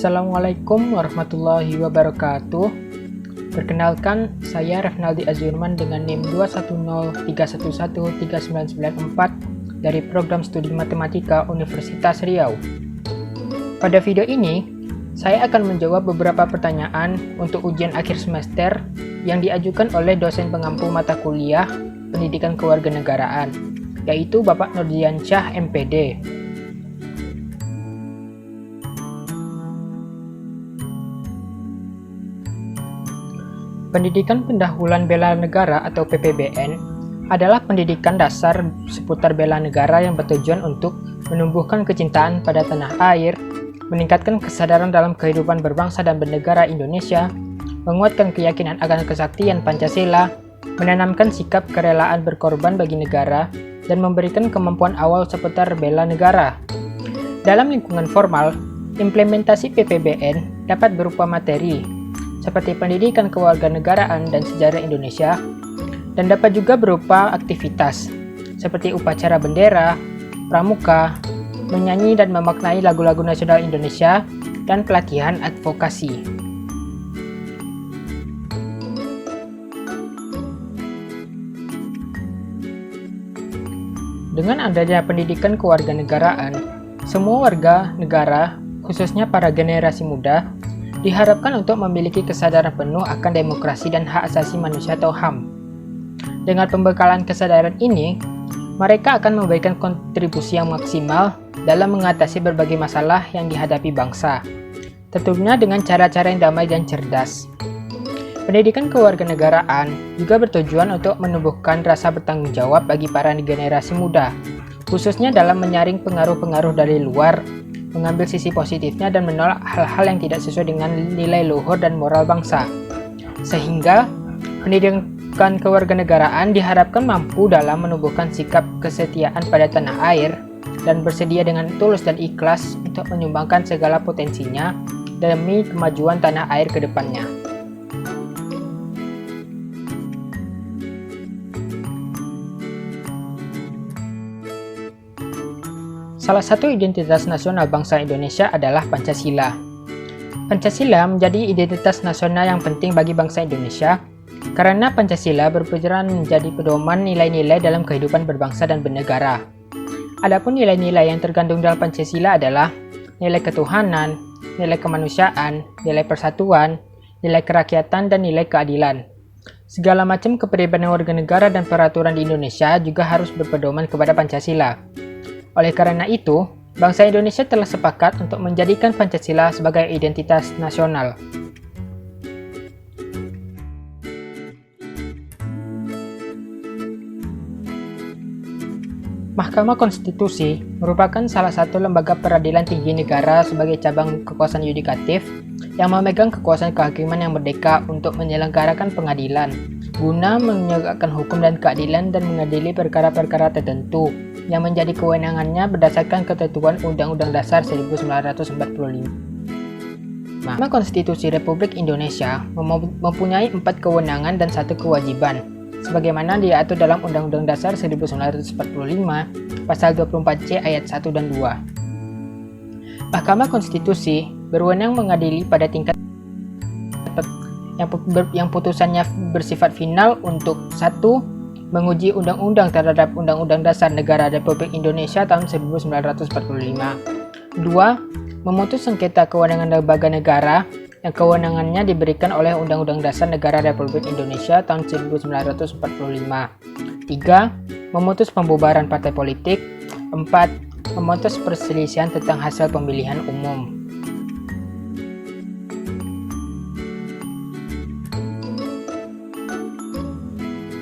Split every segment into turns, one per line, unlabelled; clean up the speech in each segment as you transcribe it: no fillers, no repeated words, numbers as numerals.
Assalamualaikum warahmatullahi wabarakatuh. Perkenalkan, saya Refnaldi Azurman dengan NIM 21031139994 dari Program Studi Matematika Universitas Riau. Pada video ini, saya akan menjawab beberapa pertanyaan untuk ujian akhir semester yang diajukan oleh dosen pengampu mata kuliah Pendidikan Kewarganegaraan, yaitu Bapak Nurdiansyah MPD. Pendidikan Pendahuluan Bela Negara atau PPBN adalah pendidikan dasar seputar bela negara yang bertujuan untuk menumbuhkan kecintaan pada tanah air, meningkatkan kesadaran dalam kehidupan berbangsa dan bernegara Indonesia, menguatkan keyakinan akan kesaktian Pancasila, menanamkan sikap kerelaan berkorban bagi negara, dan memberikan kemampuan awal seputar bela negara. Dalam lingkungan formal, implementasi PPBN dapat berupa materi seperti pendidikan kewarganegaraan dan sejarah Indonesia, dan dapat juga berupa aktivitas seperti upacara bendera, pramuka, menyanyi dan memaknai lagu-lagu nasional Indonesia, dan pelatihan advokasi. Dengan adanya pendidikan kewarganegaraan, semua warga negara, khususnya para generasi muda, diharapkan untuk memiliki kesadaran penuh akan demokrasi dan hak asasi manusia atau HAM. Dengan pembekalan kesadaran ini, mereka akan memberikan kontribusi yang maksimal dalam mengatasi berbagai masalah yang dihadapi bangsa, tentunya dengan cara-cara yang damai dan cerdas. Pendidikan kewarganegaraan juga bertujuan untuk menumbuhkan rasa bertanggung jawab bagi para generasi muda, khususnya dalam menyaring pengaruh-pengaruh dari luar, mengambil sisi positifnya dan menolak hal-hal yang tidak sesuai dengan nilai luhur dan moral bangsa. Sehingga, pendidikan kewarganegaraan diharapkan mampu dalam menumbuhkan sikap kesetiaan pada tanah air dan bersedia dengan tulus dan ikhlas untuk menyumbangkan segala potensinya demi kemajuan tanah air ke depannya. Salah satu identitas nasional bangsa Indonesia adalah Pancasila. Pancasila menjadi identitas nasional yang penting bagi bangsa Indonesia karena Pancasila berperan menjadi pedoman nilai-nilai dalam kehidupan berbangsa dan bernegara. Adapun nilai-nilai yang terkandung dalam Pancasila adalah nilai ketuhanan, nilai kemanusiaan, nilai persatuan, nilai kerakyatan, dan nilai keadilan. Segala macam kepribadian warga negara dan peraturan di Indonesia juga harus berpedoman kepada Pancasila. Oleh karena itu, bangsa Indonesia telah sepakat untuk menjadikan Pancasila sebagai identitas nasional. Mahkamah Konstitusi merupakan salah satu lembaga peradilan tinggi negara sebagai cabang kekuasaan yudikatif yang memegang kekuasaan kehakiman yang merdeka untuk menyelenggarakan pengadilan, guna menegakkan hukum dan keadilan dan mengadili perkara-perkara tertentu yang menjadi kewenangannya berdasarkan ketentuan Undang-Undang Dasar 1945. Mahkamah Konstitusi Republik Indonesia mempunyai 4 kewenangan dan 1 kewajiban, sebagaimana diatur dalam Undang-Undang Dasar 1945, Pasal 24C ayat 1 dan 2. Mahkamah Konstitusi berwenang mengadili pada tingkat yang putusannya bersifat final untuk 1. Menguji undang-undang terhadap Undang-Undang Dasar Negara Republik Indonesia tahun 1945. 2. Memutus sengketa kewenangan lembaga negara yang kewenangannya diberikan oleh Undang-Undang Dasar Negara Republik Indonesia tahun 1945. 3. Memutus pembubaran partai politik. 4. Memutus perselisihan tentang hasil pemilihan umum.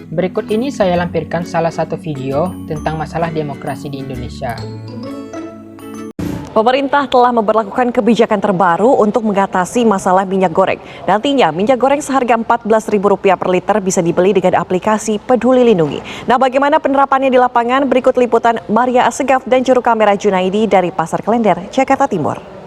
Berikut ini saya lampirkan salah satu video tentang masalah demokrasi di Indonesia.
Pemerintah telah memberlakukan kebijakan terbaru untuk mengatasi masalah minyak goreng. Nantinya minyak goreng seharga Rp14.000 per liter bisa dibeli dengan aplikasi Peduli Lindungi. Nah, bagaimana penerapannya di lapangan? Berikut liputan Maria Assegaf dan juru kamera Junaidi dari Pasar Klender, Jakarta Timur.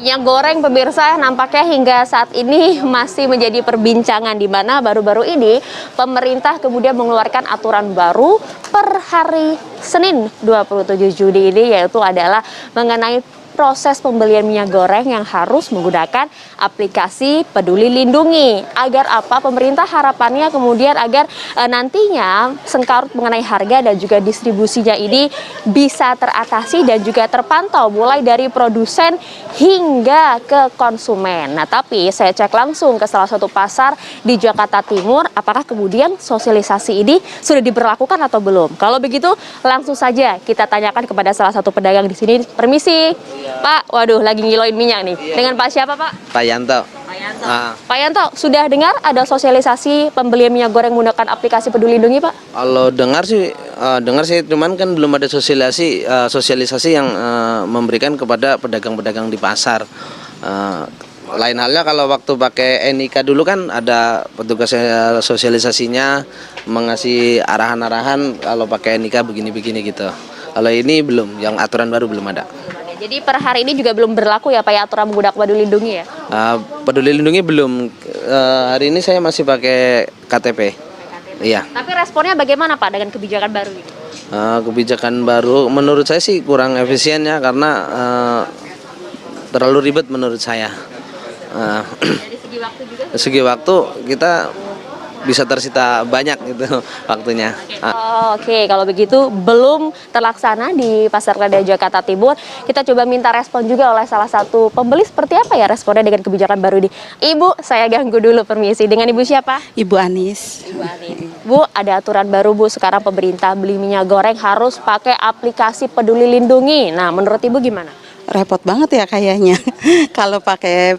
Minyak goreng pemirsa nampaknya hingga saat ini masih menjadi perbincangan, di mana baru-baru ini pemerintah kemudian mengeluarkan aturan baru per hari Senin 27 Juni ini, yaitu adalah mengenai proses pembelian minyak goreng yang harus menggunakan aplikasi Peduli Lindungi. Agar apa? Pemerintah harapannya kemudian agar nantinya sengkarut mengenai harga dan juga distribusinya ini bisa teratasi dan juga terpantau mulai dari produsen hingga ke konsumen. Nah, tapi saya cek langsung ke salah satu pasar di Jakarta Timur, apakah kemudian sosialisasi ini sudah diberlakukan atau belum? Kalau begitu, langsung saja kita tanyakan kepada salah satu pedagang di sini. Permisi, Pak. Waduh, lagi ngiloin minyak nih. Dengan Pak siapa, Pak?
Pak Yanto.
Pak Yanto. Pak Yanto, sudah dengar ada sosialisasi pembelian minyak goreng menggunakan aplikasi Peduli Lindungi, Pak?
Kalau dengar sih, cuman kan belum ada sosialisasi yang memberikan kepada pedagang-pedagang di pasar. Lain halnya kalau waktu pakai NIK dulu kan ada petugas sosialisasinya mengasih arahan-arahan kalau pakai NIK begini-begini gitu. Kalau ini belum, yang aturan baru belum ada.
Jadi per hari ini juga belum berlaku ya Pak ya aturan menggunakan Peduli Lindungi ya?
Peduli Lindungi belum. Hari ini saya masih pakai KTP. Iya.
Tapi responnya bagaimana Pak dengan kebijakan baru ini?
Kebijakan baru menurut saya sih kurang efisien ya, karena terlalu ribet menurut saya.
Dari segi waktu juga?
Segi waktu kita bisa tersita banyak gitu waktunya.
Oke, kalau begitu belum terlaksana di Pasar Lada Jakarta Timur. Kita coba minta respon juga oleh salah satu pembeli seperti apa ya responnya dengan kebijakan baru ini. Ibu, saya ganggu dulu, permisi. Dengan Ibu siapa?
Ibu Anis.
Ibu Anis. Bu, ada aturan baru Bu, sekarang pemerintah beli minyak goreng harus pakai aplikasi Peduli Lindungi. Nah, menurut Ibu gimana?
Repot banget ya kayaknya kalau pakai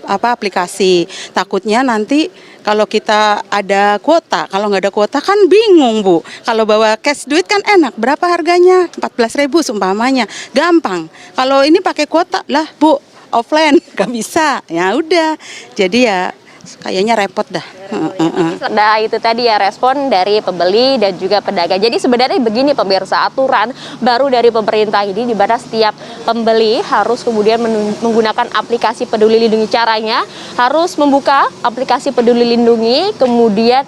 aplikasi. Takutnya nanti kalau kita ada kuota, kalau nggak ada kuota kan bingung Bu. Kalau bawa cash duit kan enak, berapa harganya? 14.000 seumpamanya, gampang. Kalau ini pakai kuota lah Bu, offline nggak bisa. Ya udah, jadi ya kayaknya repot dah.
Nah, itu tadi ya respon dari pembeli dan juga pedagang. Jadi sebenarnya begini pemirsa, aturan baru dari pemerintah ini di mana setiap pembeli harus kemudian menggunakan aplikasi Peduli Lindungi. Caranya harus membuka aplikasi Peduli Lindungi, kemudian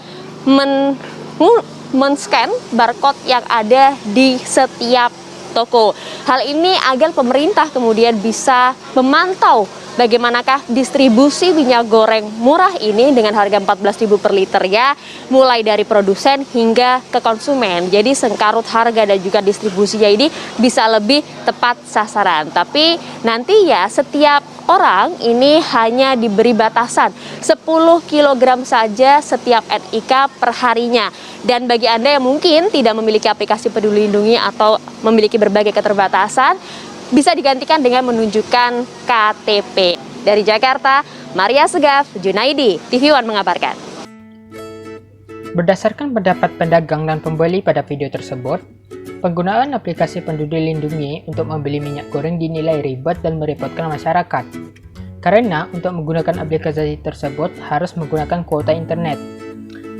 men-scan barcode yang ada di setiap toko. Hal ini agar pemerintah kemudian bisa memantau bagaimanakah distribusi minyak goreng murah ini dengan harga 14.000 per liter ya, mulai dari produsen hingga ke konsumen. Jadi sengkarut harga dan juga distribusinya ini bisa lebih tepat sasaran. Tapi nanti ya setiap orang ini hanya diberi batasan 10 kg saja setiap NIK per harinya. Dan bagi Anda yang mungkin tidak memiliki aplikasi Peduli Lindungi atau memiliki berbagai keterbatasan, bisa digantikan dengan menunjukkan KTP. Dari Jakarta, Maria Segaf, Junaidi, TV One mengabarkan.
Berdasarkan pendapat pedagang dan pembeli pada video tersebut, penggunaan aplikasi Peduli Lindungi untuk membeli minyak goreng dinilai ribet dan merepotkan masyarakat. Karena untuk menggunakan aplikasi tersebut harus menggunakan kuota internet.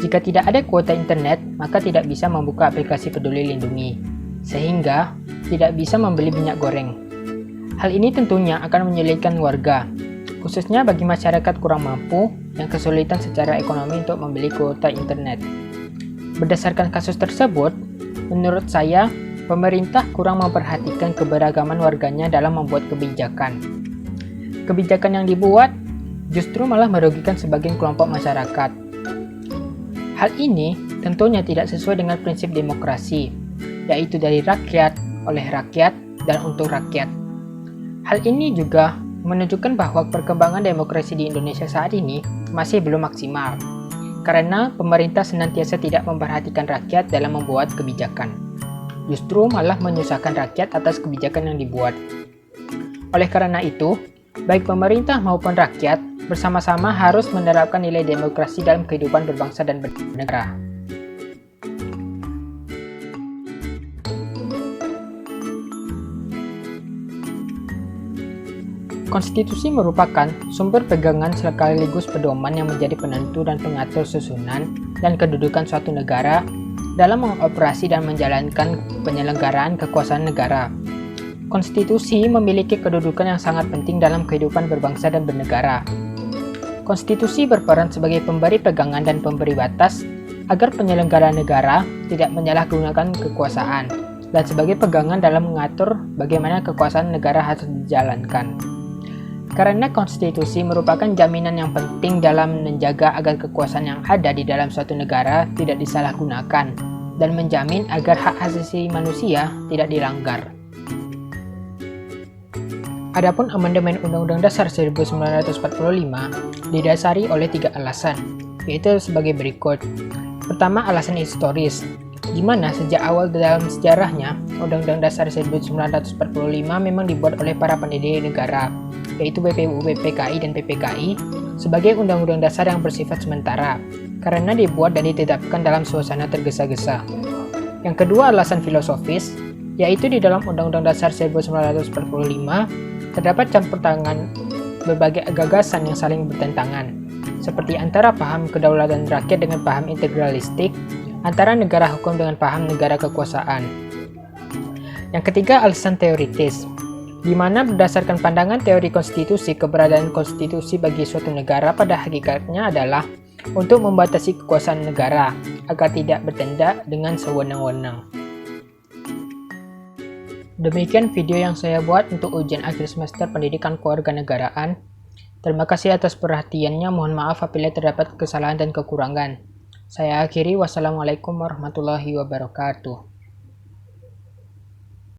Jika tidak ada kuota internet, maka tidak bisa membuka aplikasi Peduli Lindungi, sehingga tidak bisa membeli minyak goreng. Hal ini tentunya akan menyulitkan warga, khususnya bagi masyarakat kurang mampu yang kesulitan secara ekonomi untuk membeli kuota internet. Berdasarkan kasus tersebut, menurut saya, pemerintah kurang memperhatikan keberagaman warganya dalam membuat kebijakan. Kebijakan yang dibuat justru malah merugikan sebagian kelompok masyarakat. Hal ini tentunya tidak sesuai dengan prinsip demokrasi, yaitu dari rakyat, oleh rakyat, dan untuk rakyat. Hal ini juga menunjukkan bahwa perkembangan demokrasi di Indonesia saat ini masih belum maksimal, karena pemerintah senantiasa tidak memperhatikan rakyat dalam membuat kebijakan. Justru malah menyusahkan rakyat atas kebijakan yang dibuat. Oleh karena itu, baik pemerintah maupun rakyat bersama-sama harus menerapkan nilai demokrasi dalam kehidupan berbangsa dan bernegara. Konstitusi merupakan sumber pegangan sekaligus pedoman yang menjadi penentu dan pengatur susunan dan kedudukan suatu negara dalam mengoperasi dan menjalankan penyelenggaraan kekuasaan negara. Konstitusi memiliki kedudukan yang sangat penting dalam kehidupan berbangsa dan bernegara. Konstitusi berperan sebagai pemberi pegangan dan pemberi batas agar penyelenggara negara tidak menyalahgunakan kekuasaan, dan sebagai pegangan dalam mengatur bagaimana kekuasaan negara harus dijalankan. Karena konstitusi merupakan jaminan yang penting dalam menjaga agar kekuasaan yang ada di dalam suatu negara tidak disalahgunakan dan menjamin agar hak asasi manusia tidak dilanggar. Adapun amandemen Undang-Undang Dasar 1945 didasari oleh 3 alasan, yaitu sebagai berikut. Pertama, alasan historis, di mana sejak awal dalam sejarahnya, Undang-Undang Dasar 1945 memang dibuat oleh para pendiri negara, yaitu BPUU, BPKI, dan PPKI, sebagai undang-undang dasar yang bersifat sementara, karena dibuat dan ditetapkan dalam suasana tergesa-gesa. Yang kedua, alasan filosofis, yaitu di dalam Undang-Undang Dasar 1945, terdapat campur tangan berbagai gagasan yang saling bertentangan, seperti antara paham kedaulatan rakyat dengan paham integralistik, antara negara hukum dengan paham negara kekuasaan. Yang ketiga, alasan teoritis, di mana berdasarkan pandangan teori konstitusi, keberadaan konstitusi bagi suatu negara pada hakikatnya adalah untuk membatasi kekuasaan negara agar tidak bertindak dengan sewenang-wenang. Demikian video yang saya buat untuk ujian akhir semester pendidikan kewarganegaraan. Terima kasih atas perhatiannya, mohon maaf apabila terdapat kesalahan dan kekurangan. Saya akhiri, wassalamualaikum warahmatullahi wabarakatuh.